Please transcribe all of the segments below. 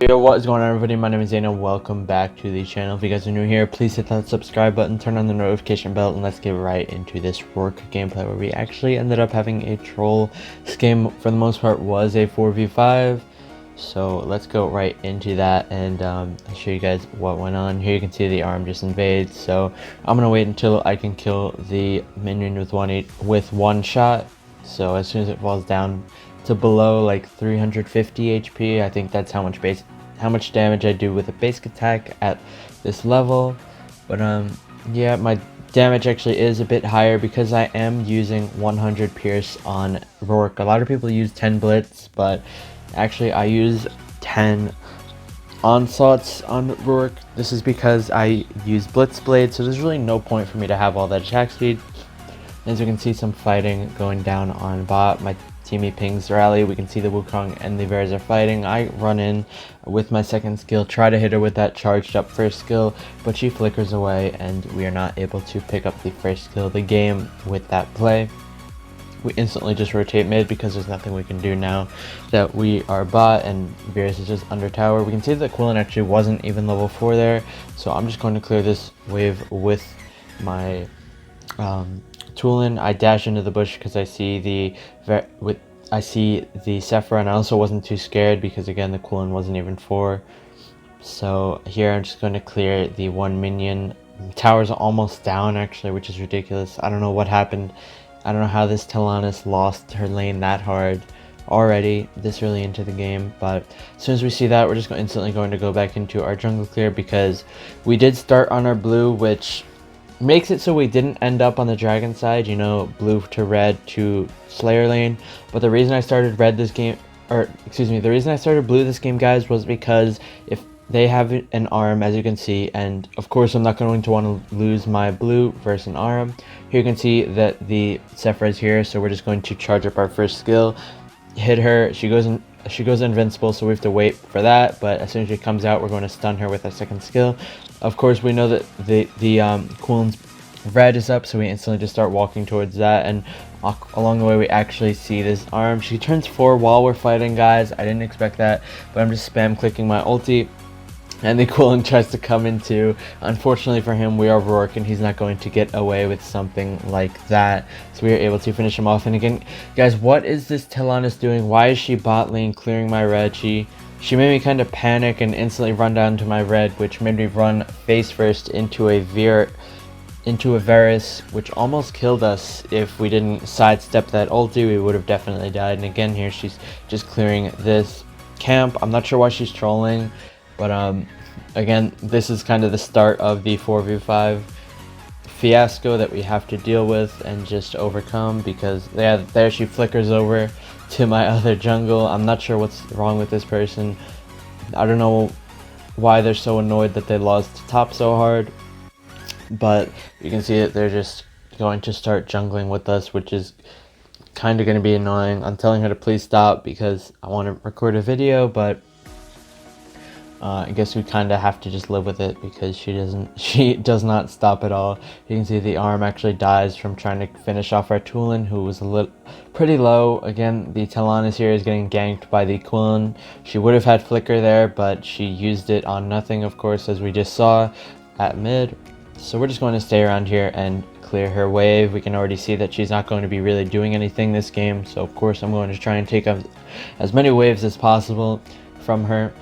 Yo, what is going on, everybody? My name is Dana. Welcome back to the channel. If you guys are new here, please hit that subscribe button, turn on the notification bell, and let's get right into this Rourke gameplay where we actually ended up having a troll. This game, for the most part, was a 4v5. So let's go right into that and I'll show you guys what went on. Here you can see the arm just invades. So I'm gonna wait until I can kill the minion with one shot. So as soon as it falls down to below like 350 HP, I think that's how much damage I do with a basic attack at this level. But yeah, my damage actually is a bit higher because I am using 100 pierce on Rourke. A lot of people use 10 blitz, but actually I use 10 onslaughts on Rourke. This is because I use blitz blade, so there's really no point for me to have all that attack speed. As you can see, some fighting going down on bot. My teammate pings rally. We can see the Wukong and the Varys are fighting. I run in with my second skill, try to hit her with that charged up first skill, but she flickers away and we are not able to pick up the first kill of the game with that play. We instantly just rotate mid because there's nothing we can do now that we are bot and Varys is just under tower. We can see that Quillen actually wasn't even level 4 there, so I'm just going to clear this wave with my Toolin. I dash into the bush because I see the Sephira, and I also wasn't too scared because again the Quillen wasn't even 4. So here I'm just going to clear the one minion. The tower's almost down actually, which is ridiculous. I don't know what happened. I don't know how this Talanis lost her lane that hard already this early into the game, but as soon as we see that, we're just instantly going to go back into our jungle clear because we did start on our blue, which makes it so we didn't end up on the dragon side, you know, blue to red to Slayer lane. But the reason I started red this game, the reason I started blue this game, guys, was because if they have an arm, as you can see, and of course I'm not going to want to lose my blue versus an arm. Here you can see that the Sephira is here, so we're just going to charge up our first skill, hit her, she goes invincible, so we have to wait for that, but as soon as she comes out, we're going to stun her with our second skill. Of course, we know that the Quillen's red is up, so we instantly just start walking towards that, and along the way we actually see this arm. She turns 4 while we're fighting, guys. I didn't expect that, but I'm just spam clicking my ulti, and the Quillen tries to come into. Unfortunately for him, we are Rourke and he's not going to get away with something like that, so we are able to finish him off. And again, guys, what is this Talanis doing? Why is she bot lane clearing my red? She made me kind of panic and instantly run down to my red, which made me run face first into a Varys, which almost killed us. If we didn't sidestep that ulti, we would have definitely died. And again, here she's just clearing this camp. I'm not sure why she's trolling, but again, this is kind of the start of the 4v5 fiasco that we have to deal with and just overcome, because there she flickers over to my other jungle. I'm not sure what's wrong with this person. I don't know why they're so annoyed that they lost top so hard, but you can see that they're just going to start jungling with us, which is kind of going to be annoying. I'm telling her to please stop because I want to record a video, but I guess we kind of have to just live with it because she does not stop at all. You can see the arm actually dies from trying to finish off our Toolin, who was pretty low. Again, the Talanis here is getting ganked by the Quillen. She would have had flicker there, but she used it on nothing, of course, as we just saw at mid. So we're just going to stay around here and clear her wave. We can already see that she's not going to be really doing anything this game, so of course I'm going to try and take up as many waves as possible from her.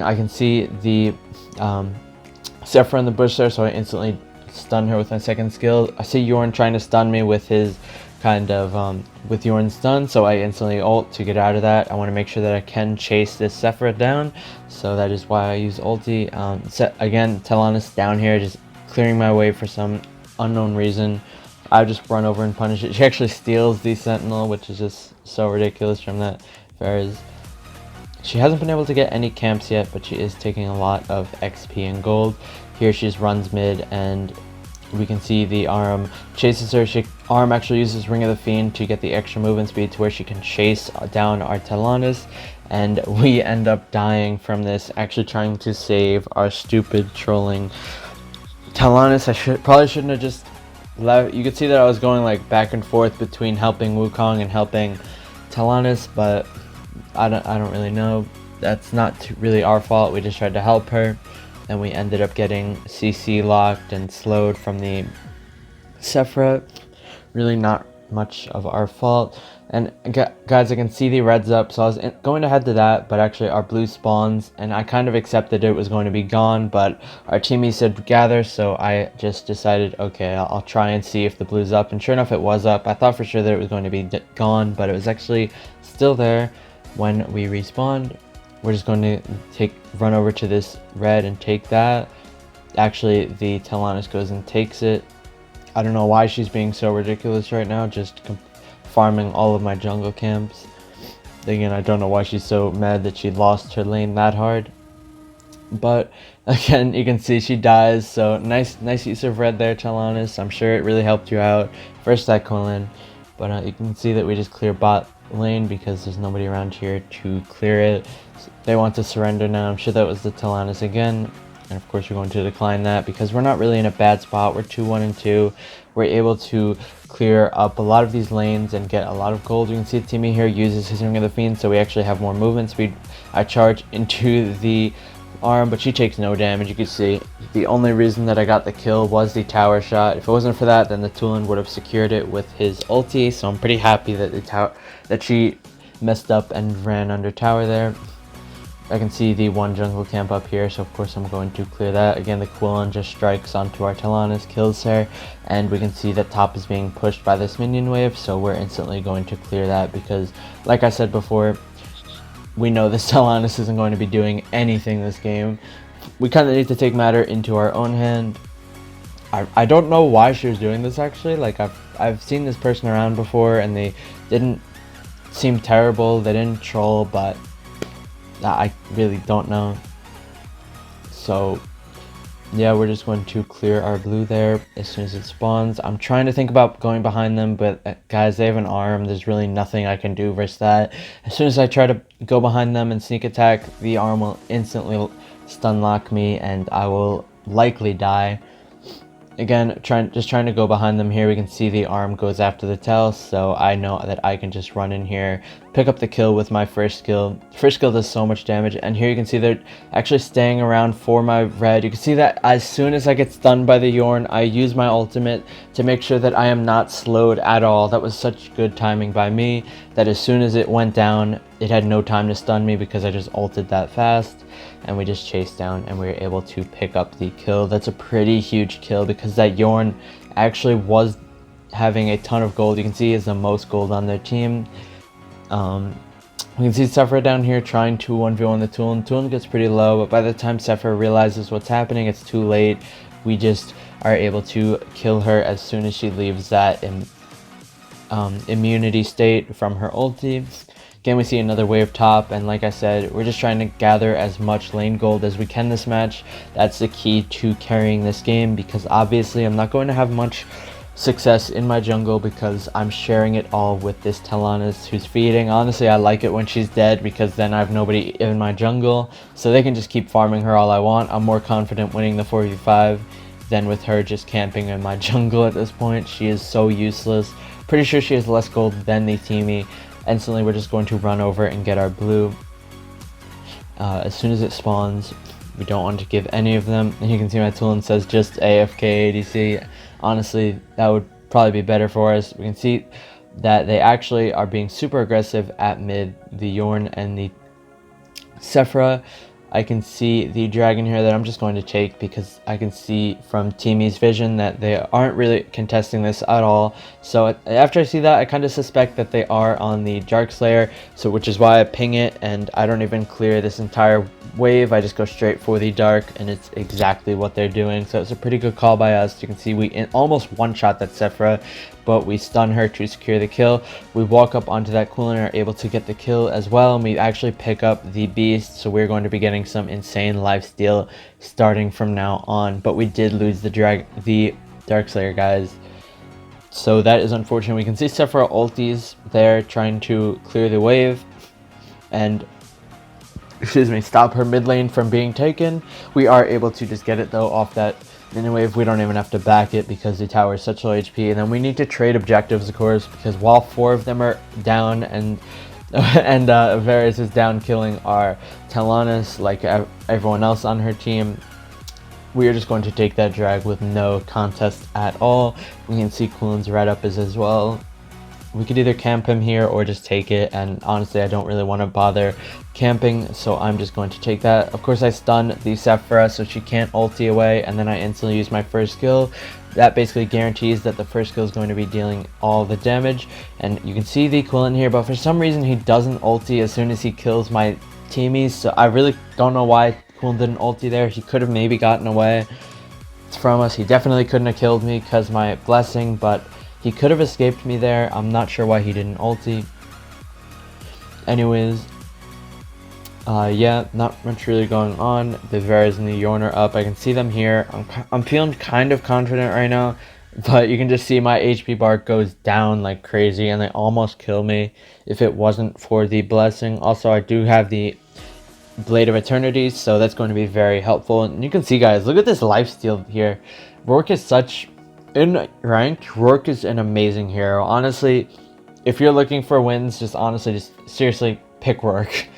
I can see the Sephira in the bush there, so I instantly stun her with my second skill. I see Yorn trying to stun me with his with Yorn's stun, so I instantly ult to get out of that. I want to make sure that I can chase this Sephira down, so that is why I use ulti. Again, Talanis down here just clearing my way for some unknown reason. I just run over and punish it. She actually steals the Sentinel, which is just so ridiculous from that Varys. She hasn't been able to get any camps yet, but she is taking a lot of XP and gold. Here she just runs mid, and we can see the arm chases her. Arm actually uses Ring of the Fiend to get the extra movement speed to where she can chase down our Talanis, and we end up dying from this, actually trying to save our stupid trolling Talanis. I probably shouldn't have just left. You could see that I was going like back and forth between helping Wukong and helping Talanis, but I don't really know. that's not really our fault. We just tried to help her, and we ended up getting CC locked and slowed from the Sephra. Really not much of our fault. And guys, I can see the reds up, so I was going to head to that, but actually our blue spawns, and I kind of accepted it was going to be gone, but our teammate said gather, so I just decided, okay, I'll try and see if the blue's up, and sure enough it was up. I thought for sure that it was going to be gone, but it was actually still there when we respawned. We're just going to run over to this red and take that. Actually, the Talanis goes and takes it. I don't know why she's being so ridiculous right now, just farming all of my jungle camps. Again, I don't know why she's so mad that she lost her lane that hard. But again, you can see she dies, so nice use of red there, Talanis. I'm sure it really helped you out. First that Quillen, but you can see that we just clear bot lane because there's nobody around here to clear it. So they want to surrender now. I'm sure that was the Talanis again. And of course we're going to decline that because we're not really in a bad spot. We're 2-1 and 2. We're able to clear up a lot of these lanes and get a lot of gold. You can see the teammate here uses his Ring of the Fiend, so we actually have more movement speed. I charge into the arm, but she takes no damage. You can see the only reason that I got the kill was the tower shot. If it wasn't for that, then the Tulin would have secured it with his ulti, so I'm pretty happy that she messed up and ran under tower there. I can see the one jungle camp up here, so of course I'm going to clear that. Again, the Quillen just strikes onto our Talanis, kills her, and we can see that top is being pushed by this minion wave, so we're instantly going to clear that because, like I said before, we know this Talanis isn't going to be doing anything this game. We kind of need to take matter into our own hand. I don't know why she was doing this actually. Like I've seen this person around before and they didn't seem terrible. They didn't troll, but I really don't know. So yeah, we're just going to clear our blue there as soon as it spawns. I'm trying to think about going behind them, but guys, they have an arm. There's really nothing I can do versus that. As soon as I try to go behind them and sneak attack, the arm will instantly stun lock me and I will likely die. Again, just trying to go behind them here. We can see the arm goes after the tail, so I know that I can just run in here, pick up the kill with my first skill. First skill does so much damage, and here you can see they're actually staying around for my red. You can see that as soon as I get stunned by the Yorn, I use my ultimate to make sure that I am not slowed at all. That was such good timing by me that as soon as it went down, it had no time to stun me because I just ulted that fast. And we just chased down and we were able to pick up the kill. That's a pretty huge kill because that Yorn actually was having a ton of gold. You can see he has the most gold on their team. We can see Sephra down here trying to 1v1 the Tulin. Tulin gets pretty low, but by the time Sephra realizes what's happening, it's too late. We just are able to kill her as soon as she leaves that immunity state from her ulti. Again, we see another wave top, and like I said, we're just trying to gather as much lane gold as we can this match. That's the key to carrying this game, because obviously I'm not going to have much success in my jungle because I'm sharing it all with this Talanis who's feeding. Honestly, I like it when she's dead because then I have nobody in my jungle, so they can just keep farming her all I want. I'm more confident winning the 4v5 than with her just camping in my jungle at this point. She is so useless. Pretty sure she has less gold than the teammate. Instantly, we're just going to run over and get our blue. As soon as it spawns, we don't want to give any of them. And you can see my Tulin says just AFK ADC. Honestly, that would probably be better for us. We can see that they actually are being super aggressive at mid, the Yorn and the Sephra. I can see the dragon here that I'm just going to take because I can see from Teamy's vision that they aren't really contesting this at all. So after I see that, I kind of suspect that they are on the Dark Slayer, so which is why I ping it and I don't even clear this entire wave. I just go straight for the Dark, and it's exactly what they're doing. So it's a pretty good call by us. You can see we almost one-shot that Sephra, but we stun her to secure the kill. We walk up onto that Quillen and are able to get the kill as well, and we actually pick up the beast, so we're going to be getting some insane lifesteal starting from now on. But we did lose the Darkslayer, guys, so that is unfortunate. We can see Sephra ultis there trying to clear the wave and stop her mid lane from being taken. We are able to just get it though off that minion wave. We don't even have to back it because the tower is such low HP. And then we need to trade objectives, of course, because while 4 of them are down and and Varys is down killing our Talonus like everyone else on her team. We are just going to take that drag with no contest at all. We can see Quillen's right up as well. We could either camp him here or just take it, and honestly I don't really want to bother camping, so I'm just going to take that. Of course I stun the Sephira so she can't ulti away, and then I instantly use my first skill. That basically guarantees that the first skill is going to be dealing all the damage, and you can see the Quillen here, but for some reason he doesn't ulti as soon as he kills my teamies, so I really don't know why Quillen didn't ulti there. He could have maybe gotten away from us. He definitely couldn't have killed me because my blessing, but he could have escaped me there. I'm not sure why he didn't ulti. Anyways, yeah, not much really going on. The Varys and the Yorn are up. I can see them here. I'm feeling kind of confident right now, but you can just see my HP bar goes down like crazy, and they almost kill me if it wasn't for the blessing. Also, I do have the Blade of Eternity, so that's going to be very helpful. And you can see, guys, look at this lifesteal here. Rourke is such... In ranked, Rourke is an amazing hero. Honestly, if you're looking for wins, just seriously pick Rourke.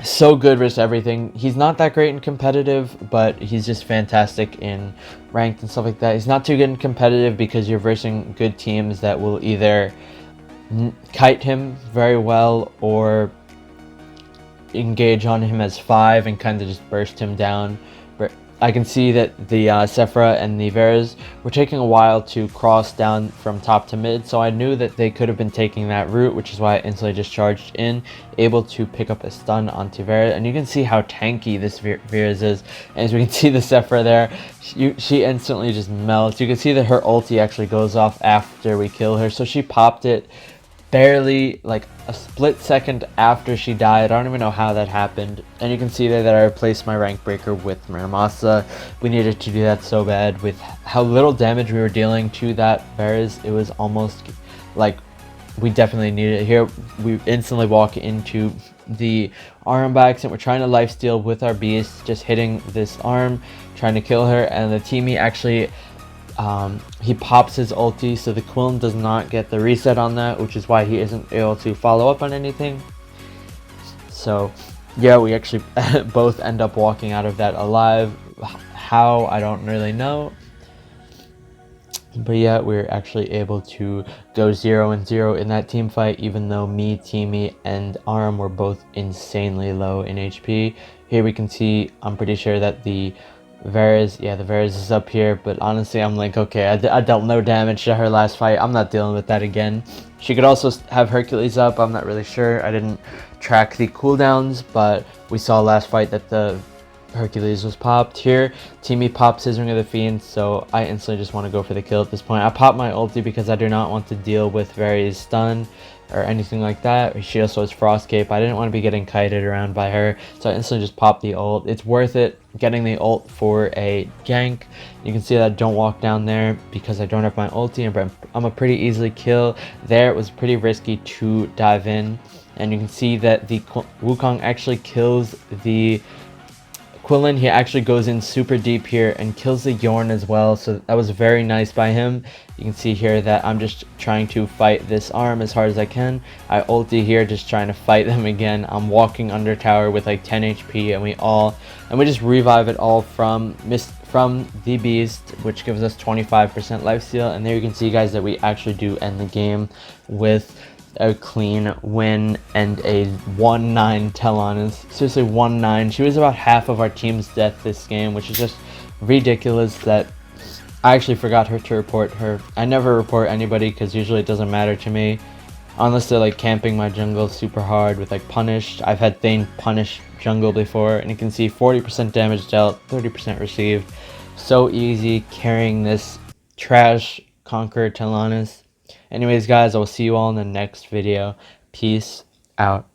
So good versus everything. He's not that great in competitive, but he's just fantastic in ranked and stuff like that. He's not too good in competitive because you're versing good teams that will either kite him very well or engage on him as 5 and kind of just burst him down. But I can see that the Sephira and the Varys were taking a while to cross down from top to mid, so I knew that they could have been taking that route, which is why I instantly just charged in, able to pick up a stun onto Varys. And you can see how tanky this Varys is. And as we can see the Sephira there, she instantly just melts. You can see that her ulti actually goes off after we kill her, so she popped it barely like a split second after she died. I don't even know how that happened. And you can see there that I replaced my rank breaker with Muramasa. We needed to do that so bad with how little damage we were dealing to that Varys. It was almost like we definitely needed it here. We instantly walk into the arm backs and we're trying to lifesteal with our beast, just hitting this arm, trying to kill her, and the teammate actually he pops his ulti, so the Quillen does not get the reset on that, which is why he isn't able to follow up on anything. So yeah, we actually both end up walking out of that alive. How, I don't really know. But yeah, we're actually able to go 0-0 in that team fight, even though me, Teamy, and Arm were both insanely low in HP. Here we can see, I'm pretty sure that the Varys, yeah, the Varys is up here, but honestly I'm like, okay, I dealt no damage to her last fight. I'm not dealing with that again. She could also have Hercules up. I'm not really sure. I didn't track the cooldowns, but we saw last fight that the Hercules was popped. Here, Teamy pops his Ring of the Fiend, so I instantly just want to go for the kill at this point. I pop my ulti because I do not want to deal with Varys' stun or anything like that. She also has Frost Cape. I didn't want to be getting kited around by her, so I instantly just popped the ult. It's worth it getting the ult for a gank. You can see that I don't walk down there because I don't have my ulti, and I'm a pretty easily kill. There, it was pretty risky to dive in, and you can see that the Wukong actually kills the Quillen. He actually goes in super deep here and kills the Yorn as well, so that was very nice by him. You can see here that I'm just trying to fight this arm as hard as I can. I ulti here, just trying to fight them again. I'm walking under tower with like 10 HP, and we just revive it all from the beast, which gives us 25% lifesteal. And there you can see, guys, that we actually do end the game with a clean win and a 1-9 Talonus. Seriously, 1-9. She was about half of our team's death this game, which is just ridiculous. That I actually forgot her to report her. I never report anybody because usually it doesn't matter to me unless they're like camping my jungle super hard with like punished. I've had Thane punish jungle before, and you can see 40% damage dealt, 30% received. So easy carrying this trash Conqueror Talonus. Anyways, guys, I will see you all in the next video. Peace out.